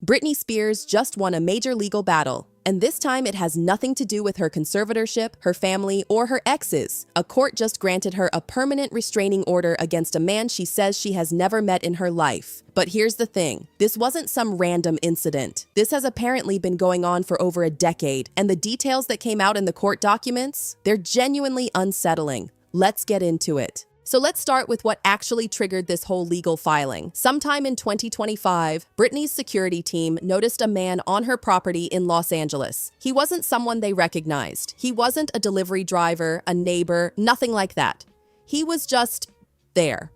Britney Spears just won a major legal battle, and this time it has nothing to do with her conservatorship, her family, or her exes. A court just granted her a permanent restraining order against a man she says she has never met in her life. But here's the thing, this wasn't some random incident. This has apparently been going on for over a decade, and the details that came out in the court documents, they're genuinely unsettling. Let's get into it. So let's start with what actually triggered this whole legal filing. Sometime in 2025, Britney's security team noticed a man on her property in Los Angeles. He wasn't someone they recognized. He wasn't a delivery driver, a neighbor, nothing like that. He was just there.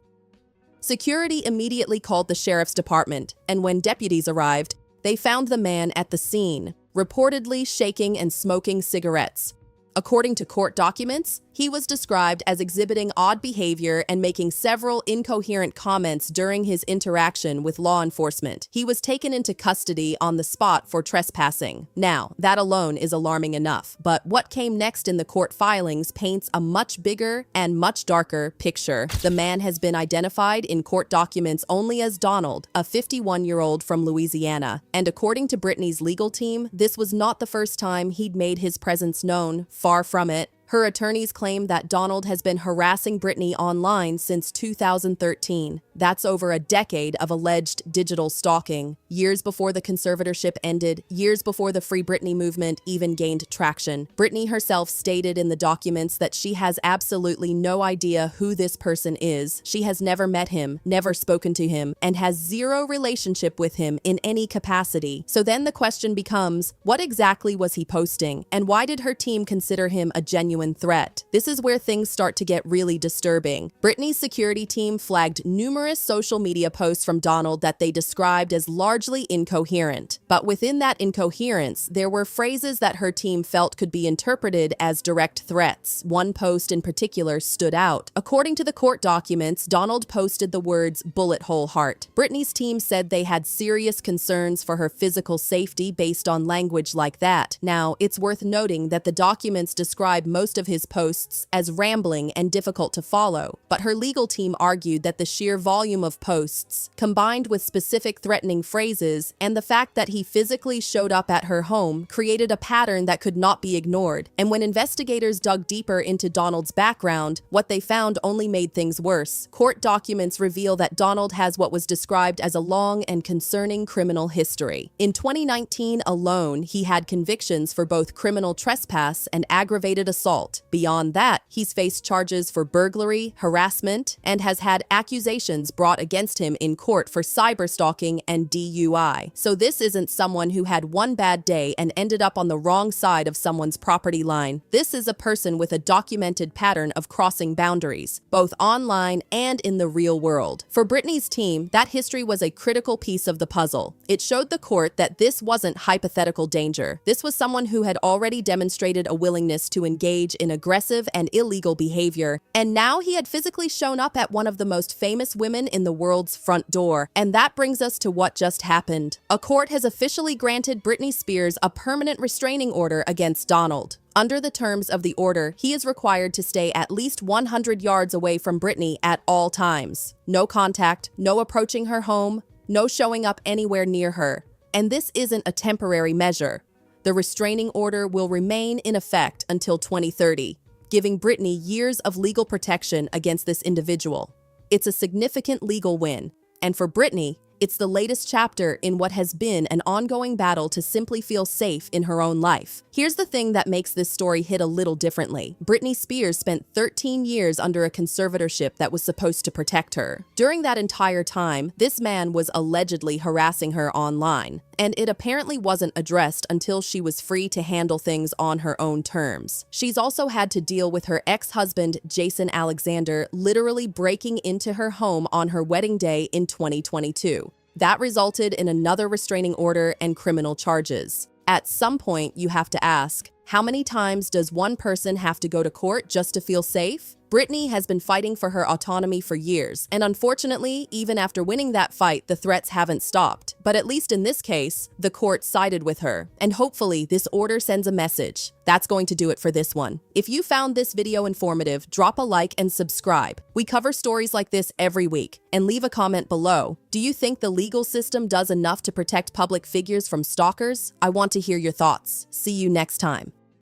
Security immediately called the sheriff's department, and when deputies arrived, they found the man at the scene, reportedly shaking and smoking cigarettes. According to court documents, he was described as exhibiting odd behavior and making several incoherent comments during his interaction with law enforcement. He was taken into custody on the spot for trespassing. Now, that alone is alarming enough, but what came next in the court filings paints a much bigger and much darker picture. The man has been identified in court documents only as Donald, a 51-year-old from Louisiana, and according to Britney's legal team, this was not the first time he'd made his presence known. Far from it. Her attorneys claim that Donald has been harassing Britney online since 2013. That's over a decade of alleged digital stalking. Years before the conservatorship ended, years before the Free Britney movement even gained traction. Britney herself stated in the documents that she has absolutely no idea who this person is. She has never met him, never spoken to him, and has zero relationship with him in any capacity. So then the question becomes, what exactly was he posting? And why did her team consider him a genuine threat? This is where things start to get really disturbing. Britney's security team flagged numerous social media posts from Donald that they described as largely incoherent. But within that incoherence, there were phrases that her team felt could be interpreted as direct threats. One post in particular stood out. According to the court documents, Donald posted the words "bullet hole heart." Britney's team said they had serious concerns for her physical safety based on language like that. Now, it's worth noting that the documents describe most of his posts as rambling and difficult to follow, but her legal team argued that the sheer volume of posts, combined with specific threatening phrases and the fact that he physically showed up at her home, created a pattern that could not be ignored. And when investigators dug deeper into Donald's background, what they found only made things worse. Court documents reveal that Donald has what was described as a long and concerning criminal history. In 2019 alone, he had convictions for both criminal trespass and aggravated assault. Beyond that, he's faced charges for burglary, harassment, and has had accusations brought against him in court for cyberstalking and DUI. So this isn't someone who had one bad day and ended up on the wrong side of someone's property line. This is a person with a documented pattern of crossing boundaries, both online and in the real world. For Britney's team, that history was a critical piece of the puzzle. It showed the court that this wasn't hypothetical danger. This was someone who had already demonstrated a willingness to engage in aggressive and illegal behavior, and now he had physically shown up at one of the most famous women in the world's front door. And that brings us to what just happened. A court has officially granted Britney Spears a permanent restraining order against Donald. Under the terms of the order, he is required to stay at least 100 yards away from Britney at all times. No contact, no approaching her home, no showing up anywhere near her. And this isn't a temporary measure. The restraining order will remain in effect until 2030, giving Britney years of legal protection against this individual. It's a significant legal win, and for Britney, it's the latest chapter in what has been an ongoing battle to simply feel safe in her own life. Here's the thing that makes this story hit a little differently. Britney Spears spent 13 years under a conservatorship that was supposed to protect her. During that entire time, this man was allegedly harassing her online, and it apparently wasn't addressed until she was free to handle things on her own terms. She's also had to deal with her ex-husband, Jason Alexander, literally breaking into her home on her wedding day in 2022. That resulted in another restraining order and criminal charges. At some point, you have to ask, how many times does one person have to go to court just to feel safe? Britney has been fighting for her autonomy for years, and unfortunately, even after winning that fight, the threats haven't stopped. But at least in this case, the court sided with her, and hopefully this order sends a message. That's going to do it for this one. If you found this video informative, drop a like and subscribe. We cover stories like this every week. And leave a comment below. Do you think the legal system does enough to protect public figures from stalkers? I want to hear your thoughts. See you next time.